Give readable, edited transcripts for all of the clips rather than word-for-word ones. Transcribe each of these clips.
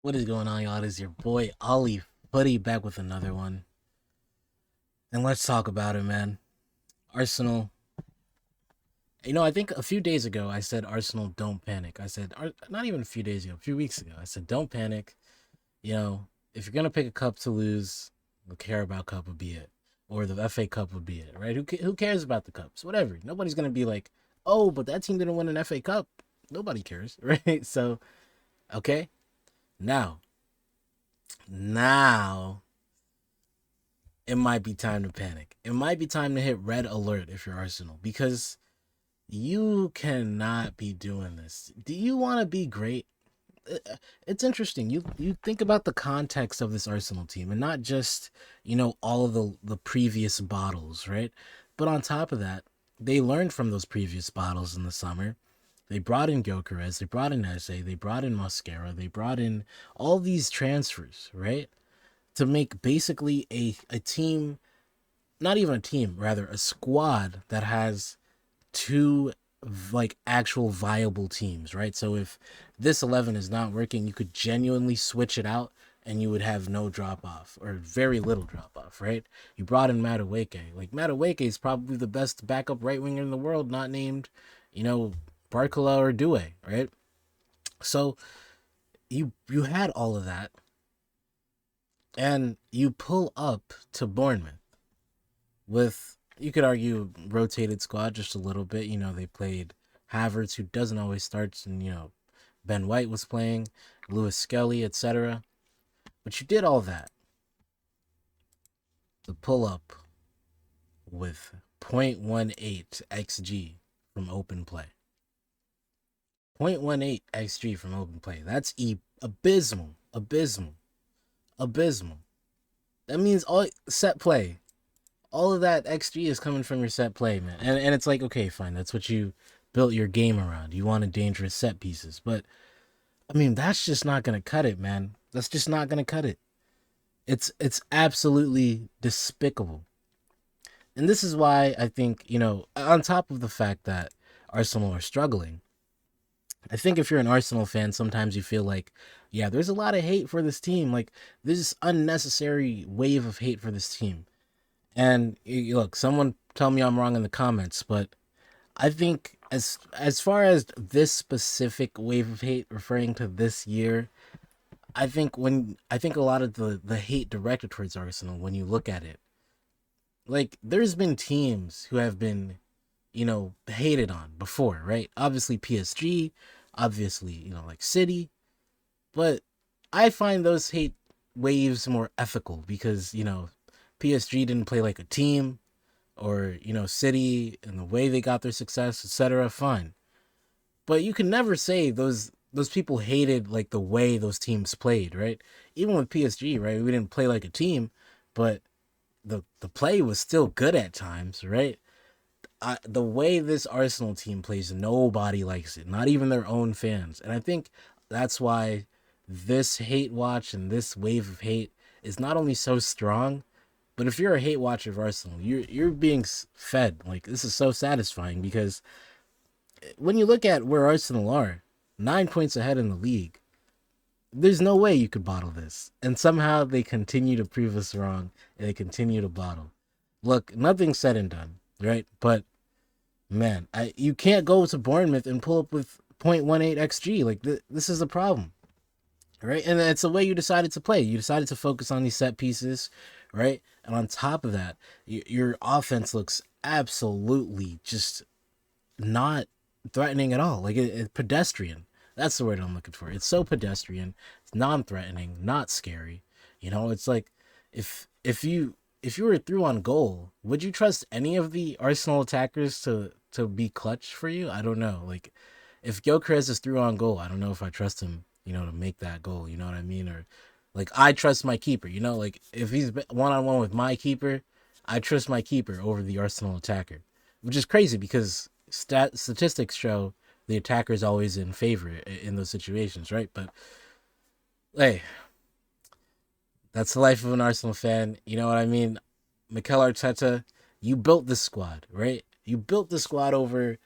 What is going on, y'all? It is your boy Ollie Footy back with another one. And let's talk about it, man. Arsenal. I think a few days ago I said Arsenal don't panic. I said, not even a few days ago, a few weeks ago, I said don't panic. If you're gonna pick a cup to lose, the Carabao Cup would be it, or the FA Cup would be it, right? Who cares about the cups? Whatever. Nobody's gonna be like, oh, but that team didn't win an FA Cup. Nobody cares, right? So, okay, now, now it might be time to panic. It might be time to hit red alert if you're Arsenal because you cannot be doing this. Do you want to be great? It's interesting. You think about the context of this Arsenal team and not just, all of the previous bottles, right? But on top of that, they learned from those previous bottles in the summer. They brought in Gyökeres, they brought in Eze, they brought in Mascara, they brought in all these transfers, right? To make basically a team, not even a team, rather a squad that has two like actual viable teams, right? So if this 11 is not working, you could genuinely switch it out and you would have no drop off or very little drop off, right? You brought in Madueke. Like Madueke is probably the best backup right winger in the world, not named, you know, Barcola or Due, right? So you had all of that and you pull up to Bournemouth with, you could argue, rotated squad just a little bit. They played Havertz, who doesn't always start, and Ben White was playing, Lewis Skelly, etc. But you did all that to pull up with 0.18 xg from open play. 0.18 xg from open play. That's abysmal, abysmal, abysmal. That means all set play, all of that XG is coming from your set play, man. And it's like, okay, fine, that's what you built your game around. You wanted dangerous set pieces, but I mean, that's just not gonna cut it, man. That's just not gonna cut it. It's absolutely despicable. And this is why I think, on top of the fact that Arsenal are struggling, I think if you're an Arsenal fan, sometimes you feel like, yeah, there's a lot of hate for this team. Like, there's this unnecessary wave of hate for this team. And look, someone tell me I'm wrong in the comments, but I think as far as this specific wave of hate referring to this year, I think a lot of the hate directed towards Arsenal, when you look at it, like there's been teams who have been, hated on before, right? Obviously PSG, obviously, like City, but I find those hate waves more ethical because, PSG didn't play like a team, or City and the way they got their success, etc. Fine, but you can never say those people hated like the way those teams played, right? Even with PSG, right? We didn't play like a team, but the play was still good at times, right? The way this Arsenal team plays, nobody likes it, not even their own fans, and I think that's why this hate watch and this wave of hate is not only so strong, but if you're a hate watcher of Arsenal, you're being fed. Like, this is so satisfying because when you look at where Arsenal are, 9 points ahead in the league, there's no way you could bottle this. And somehow they continue to prove us wrong and they continue to bottle. Look, nothing's said and done, right? But man, you can't go to Bournemouth and pull up with 0.18 xg. Like, this is a problem, right? And it's the way you decided to play. You decided to focus on these set pieces, right? And on top of that, your offense looks absolutely just not threatening at all. Like, it's pedestrian. That's the word I'm looking for. It's so pedestrian. It's non-threatening, not scary. It's like if you were through on goal, would you trust any of the Arsenal attackers to be clutch for you? I don't know. Like, if Gyökeres is through on goal, I don't know if I trust him, to make that goal. You know what I mean? Or like, I trust my keeper. Like if he's one on one with my keeper, I trust my keeper over the Arsenal attacker, which is crazy because statistics show the attacker is always in favor in those situations, right? But hey, that's the life of an Arsenal fan. You know what I mean? Mikel Arteta, you built this squad, right? You built the squad over,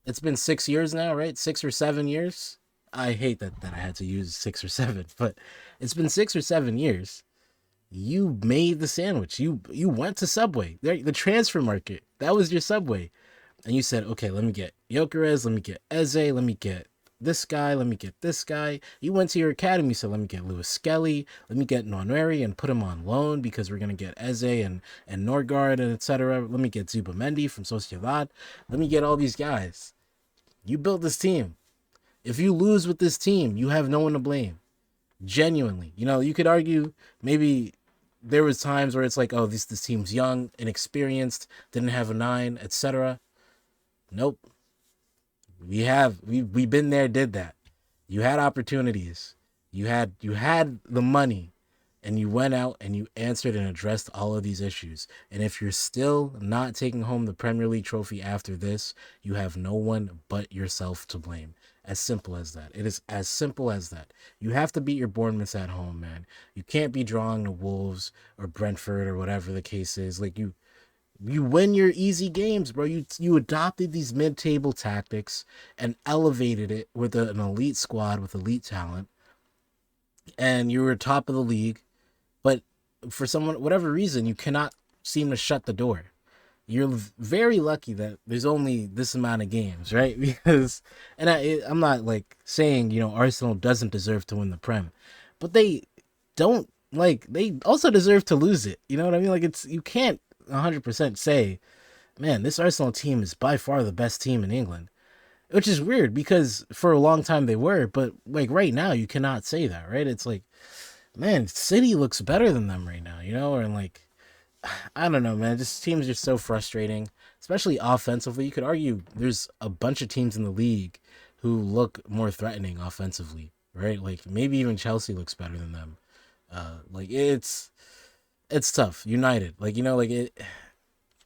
it's been 6 years now, right? 6 or 7 years. I hate that I had to use 6 or 7, but it's been 6 or 7 years. You made the sandwich. You went to Subway, the transfer market. That was your Subway, and you said, okay, let me get Gyökeres, let me get Eze, let me get this guy, let me get this guy. You went to your academy, so let me get Lewis Skelly, let me get Nwaneri and put him on loan because we're gonna get Eze and Norgard and etc. Let me get Zubamendi from Sociedad. Let me get all these guys. You built this team. If you lose with this team, you have no one to blame. Genuinely, you could argue maybe there was times where it's like, oh, this team's young, inexperienced, didn't have a nine, etc. Nope. We've been there, did that. You had opportunities. You had the money, and you went out and you answered and addressed all of these issues. And if you're still not taking home the Premier League trophy after this, you have no one but yourself to blame. As simple as that. It is as simple as that. You have to beat your Bournemouths at home, man. You can't be drawing the Wolves or Brentford or whatever the case is. Like you win your easy games, bro. You adopted these mid-table tactics and elevated it with an elite squad with elite talent, and you were top of the league. But for someone, whatever reason, you cannot seem to shut the door. You're very lucky that there's only this amount of games, right? Because, and I'm not like saying Arsenal doesn't deserve to win the Prem, but they don't, like, they also deserve to lose it. You know what I mean? Like, you can't 100% say, man, this Arsenal team is by far the best team in England, which is weird because for a long time they were, but like right now you cannot say that, right? It's like, man, City looks better than them right now, or like, I don't know, man. This team's just so frustrating, especially offensively. You could argue there's a bunch of teams in the league who look more threatening offensively, right? Like maybe even Chelsea looks better than them. Like it's tough. United, like like it.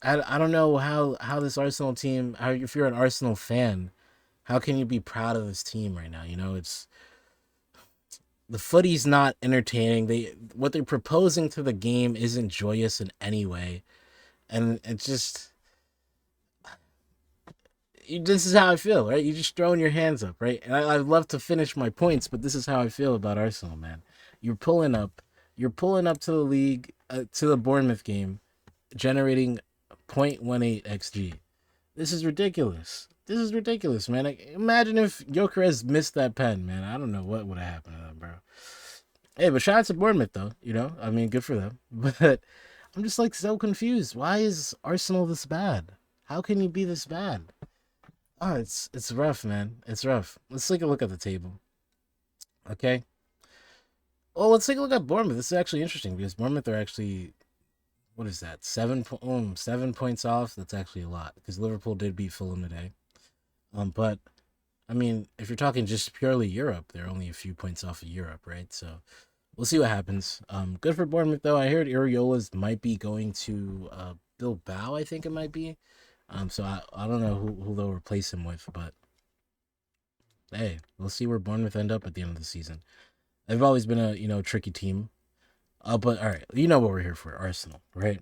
I don't know how this Arsenal team. How if you're an Arsenal fan, how can you be proud of this team right now? It's the footy's not entertaining. What they're proposing to the game isn't joyous in any way, and it's just this is how I feel, right? You just throwing your hands up, right? And I'd love to finish my points, but this is how I feel about Arsenal, man. You're pulling up, you're pulling up to the league, to the Bournemouth game, generating 0.18 xg. This is ridiculous. This is ridiculous, man. Like, imagine if Gyökeres missed that pen, man. I don't know what would have happened to them, bro. Hey, but shout out to Bournemouth, though. I mean, good for them. But I'm just like so confused. Why is Arsenal this bad? How can you be this bad? Oh, it's rough, man. It's rough. Let's take a look at the table. Okay. Well, let's take a look at Bournemouth. This is actually interesting because Bournemouth are actually, what is that? 7 points off. That's actually a lot because Liverpool did beat Fulham today. But I mean, if you're talking just purely Europe, they're only a few points off of Europe, right? So we'll see what happens. Good for Bournemouth though. I heard Iriola's might be going to Bilbao. I think it might be. So I don't know who they'll replace him with, but hey, we'll see where Bournemouth end up at the end of the season. They've always been a tricky team. But all right, you know what we're here for, Arsenal, right?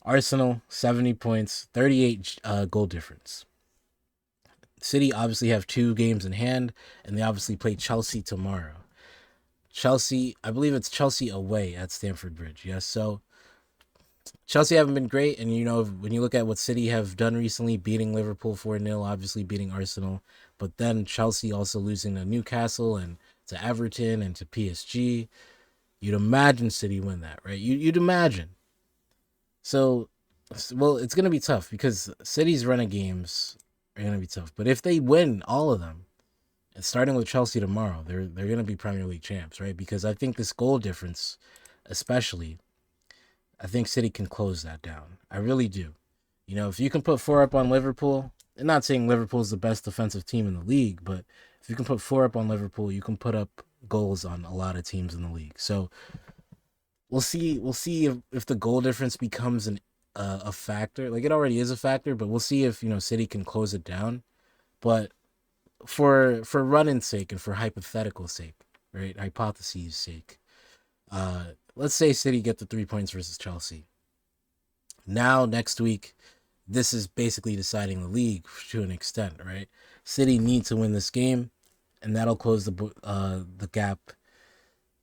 Arsenal 70 points, 38 goal difference. City obviously have 2 games in hand, and they obviously play Chelsea tomorrow. Chelsea, I believe it's Chelsea away at Stamford Bridge. Yes, so Chelsea haven't been great, and when you look at what City have done recently, beating Liverpool 4-0, obviously beating Arsenal, but then Chelsea also losing to Newcastle and to Everton and to PSG, you'd imagine City win that, right? You'd imagine. So, well, it's going to be tough because City's run of games are going to be tough. But if they win all of them, and starting with Chelsea tomorrow, they're going to be Premier League champs, right? Because I think this goal difference, especially, I think City can close that down. I really do. If you can put 4 up on Liverpool, I'm not saying Liverpool's the best defensive team in the league, but if you can put 4 up on Liverpool, you can put up goals on a lot of teams in the league. So we'll see if the goal difference becomes a factor. Like, it already is a factor, but we'll see if City can close it down. But for running sake and for hypothetical sake, right, hypotheses sake, let's say City get the 3 points versus Chelsea. Now next week, this is basically deciding the league to an extent, right? City need to win this game. and that'll close the gap.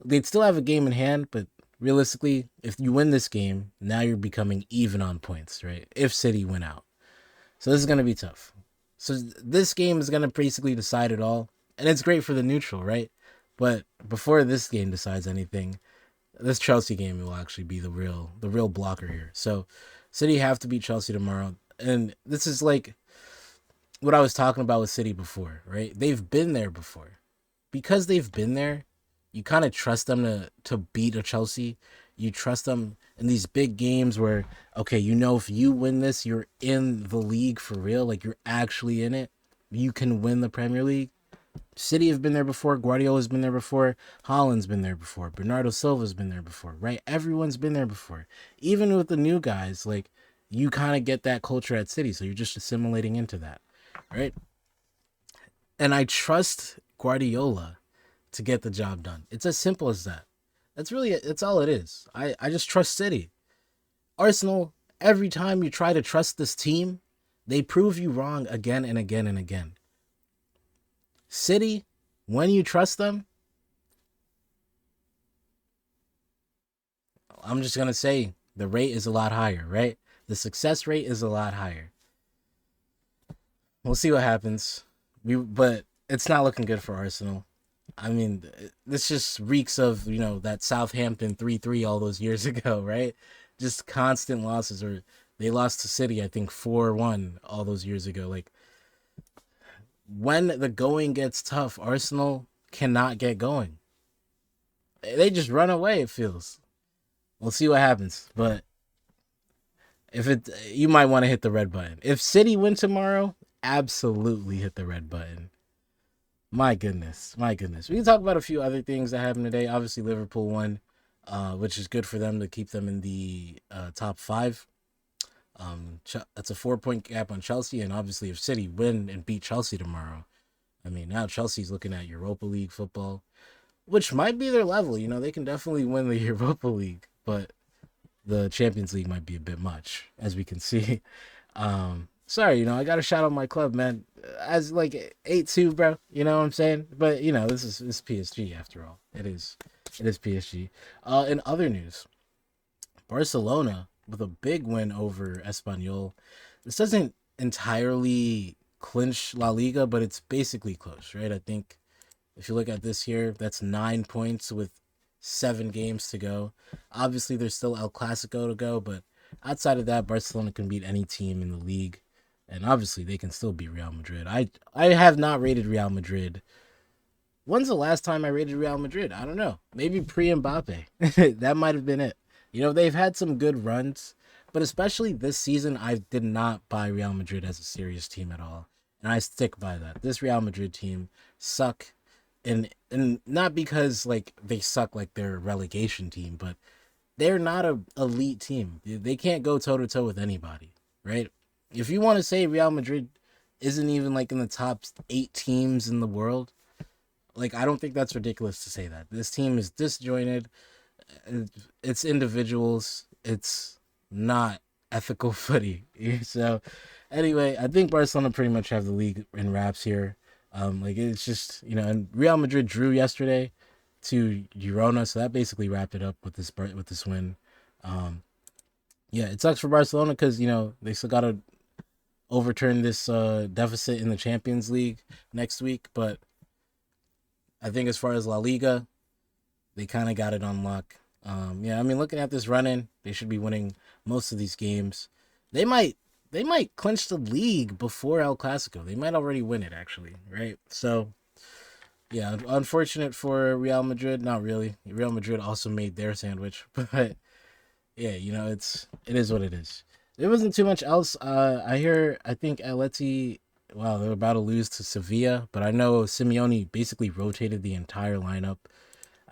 They'd still have a game in hand, but realistically, if you win this game, now you're becoming even on points, right? If City win out, so this is gonna be tough. So this game is gonna basically decide it all, and it's great for the neutral, right? But before this game decides anything, this Chelsea game will actually be the real blocker here. So City have to beat Chelsea tomorrow, and this is like what I was talking about with City before, right? They've been there before. Because they've been there, you kind of trust them to beat a Chelsea. You trust them in these big games where, okay, if you win this, you're in the league for real. Like you're actually in it. You can win the Premier League. City have been there before. Guardiola's been there before. Holland's been there before. Bernardo Silva's been there before, right? Everyone's been there before. Even with the new guys, like you kind of get that culture at City, so you're just assimilating into that, right? And I trust Guardiola to get the job done. It's as simple as that. That's all it is. I just trust City. Arsenal, every time you try to trust this team, they prove you wrong again and again and again. City, when you trust them, I'm just gonna say the rate is a lot higher, right? The success rate is a lot higher. We'll see what happens. But it's not looking good for Arsenal. I mean, this just reeks of that Southampton 3-3 all those years ago, right? Just constant losses, or they lost to City, I think 4-1 all those years ago. Like when the going gets tough, Arsenal cannot get going. They just run away. It feels. We'll see what happens, but if you might want to hit the red button. If City win tomorrow, absolutely hit the red button. My goodness, my goodness. We can talk about a few other things that happened today. Obviously, Liverpool won, which is good for them to keep them in the top five. That's a 4 point gap on Chelsea, and obviously, if City win and beat Chelsea tomorrow, I mean, now Chelsea's looking at Europa League football, which might be their level. They can definitely win the Europa League, but the Champions League might be a bit much, as we can see. Sorry, I gotta shout out my club, man. As like 8-2, bro. You know what I'm saying? But this is PSG after all. It is PSG. In other news, Barcelona with a big win over Espanyol. This doesn't entirely clinch La Liga, but it's basically close, right? I think if you look at this here, that's 9 points with 7 games to go. Obviously, there's still El Clasico to go, but outside of that, Barcelona can beat any team in the league, and obviously they can still beat Real Madrid. I have not rated Real Madrid. When's the last time I rated Real Madrid? I don't know. Maybe pre Mbappe. That might have been it. They've had some good runs, but especially this season, I did not buy Real Madrid as a serious team at all, and I stick by that. This Real Madrid team suck, and not because like they suck like they're a relegation team, but they're not a elite team. They can't go toe to toe with anybody, right? If you want to say Real Madrid isn't even like in the top 8 teams in the world, like I don't think that's ridiculous to say that. This team is disjointed. It's individuals. It's not ethical footy. So anyway, I think Barcelona pretty much have the league in wraps here. Like it's just and Real Madrid drew yesterday to Girona, so that basically wrapped it up with this win. Um, yeah, it sucks for Barcelona because they still gotta overturn this deficit in the Champions League next week, but I think as far as La Liga, they kind of got it on lock. Yeah, I mean, looking at this run-in, they should be winning most of these games. They might clinch the league before El Clasico. They might already win it, actually, right? So, yeah, unfortunate for Real Madrid. Not really. Real Madrid also made their sandwich, but yeah, it is what it is. There wasn't too much else. I think Atleti, wow, they're about to lose to Sevilla, but I know Simeone basically rotated the entire lineup.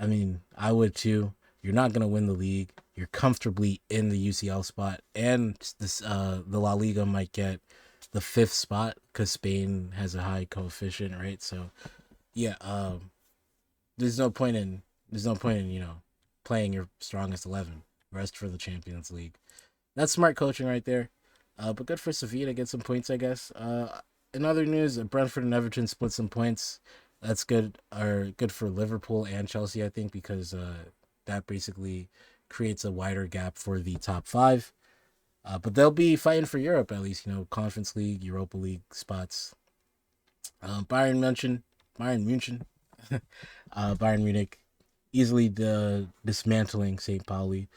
I mean, I would too. You're not gonna win the league. You're comfortably in the UCL spot, and the La Liga might get the fifth spot because Spain has a high coefficient, right? So yeah, there's no point in playing your strongest 11. Rest for the Champions League. That's smart coaching right there. But good for Sevilla to get some points, I guess. In other news, Brentford and Everton split some points. That's good, or good for Liverpool and Chelsea, I think, because that basically creates a wider gap for the top five. But they'll be fighting for Europe at least, Conference League, Europa League spots. Bayern München, Bayern München, Bayern Munich, easily dismantling St. Pauli.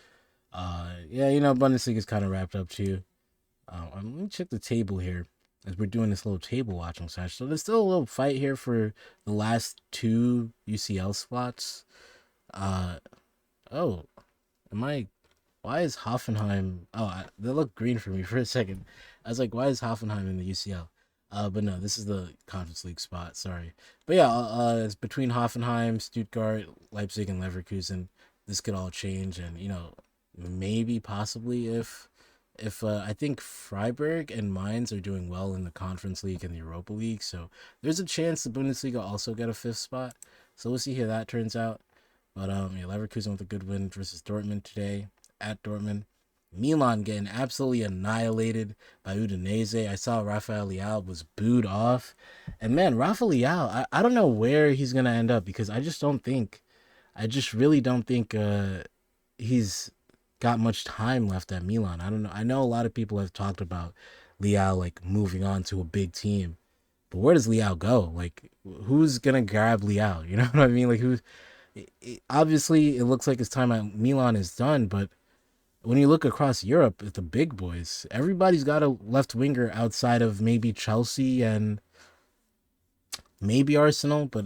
Yeah, Bundesliga is kind of wrapped up too. Let me check the table here as we're doing this little table watching session. So there's still a little fight here for the last two UCL spots. Uh oh, am I? Why is Hoffenheim? Oh, they look green for me for a second. I was like, why is Hoffenheim in the UCL? But no, this is the Conference League spot. Sorry, but yeah, it's between Hoffenheim, Stuttgart, Leipzig, and Leverkusen. This could all change, and maybe possibly if I think Freiburg and Mainz are doing well in the Conference League and the Europa League, so there's a chance the Bundesliga also get a fifth spot. So we'll see how that turns out. But yeah, Leverkusen with a good win versus Dortmund today at Dortmund. Milan getting absolutely annihilated by Udinese. I saw Rafael Leao was booed off, and man, Rafael Leao, I don't know where he's gonna end up because I just really don't think he's got much time left at Milan. I don't know. I know a lot of people have talked about Leao like moving on to a big team, but where does Leao go? Like, who's gonna grab Leao? You know what I mean? Like, obviously, it looks like his time at Milan is done, but when you look across Europe at the big boys, everybody's got a left winger outside of maybe Chelsea and maybe Arsenal. But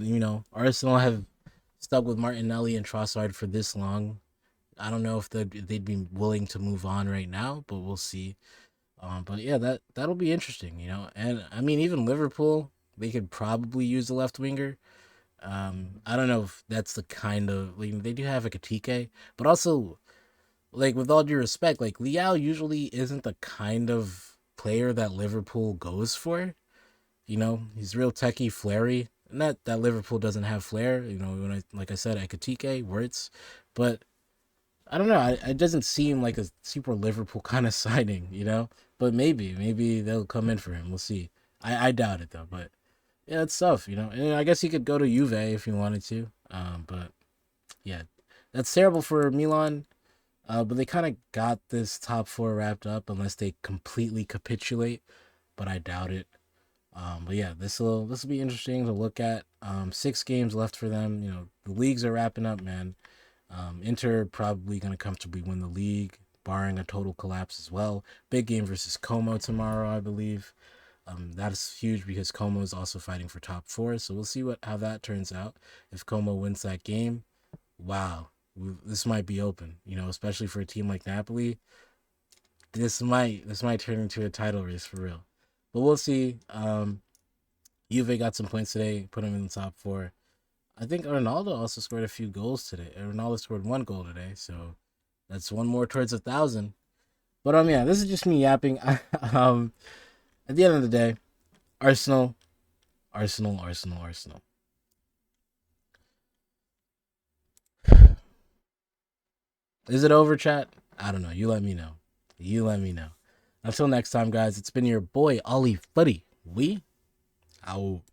Arsenal have stuck with Martinelli and Trossard for this long. I don't know if they'd be willing to move on right now, but we'll see. But yeah, that'll be interesting, And I mean, even Liverpool, they could probably use a left winger. I don't know if that's the kind of like they do have a Katike, but also like with all due respect, like Leao usually isn't the kind of player that Liverpool goes for. He's real techie, flary. Not that Liverpool doesn't have flair. When like I said, Ekatike, Wirtz, but I don't know. It doesn't seem like a super Liverpool kind of signing. But maybe they'll come in for him. We'll see. I doubt it though. But yeah, it's tough. And I guess he could go to Juve if he wanted to. But yeah, that's terrible for Milan. But they kind of got this top four wrapped up unless they completely capitulate. But I doubt it. But yeah, this will be interesting to look at. 6 games left for them. The leagues are wrapping up, man. Inter probably going to comfortably win the league, barring a total collapse as well. Big game versus Como tomorrow, I believe. That's huge because Como is also fighting for top four. So we'll see how that turns out. If Como wins that game, wow, this might be open. Especially for a team like Napoli. This might turn into a title race for real. But we'll see. Juve got some points today, put them in the top four. I think Ronaldo also scored a few goals today. Ronaldo scored 1 goal today, so that's one more towards 1,000. But yeah, this is just me yapping. At the end of the day, Arsenal, Arsenal, Arsenal, Arsenal. Is it over, chat? I don't know. You let me know. You let me know. Until next time, guys. It's been your boy Ollie Footy. We out.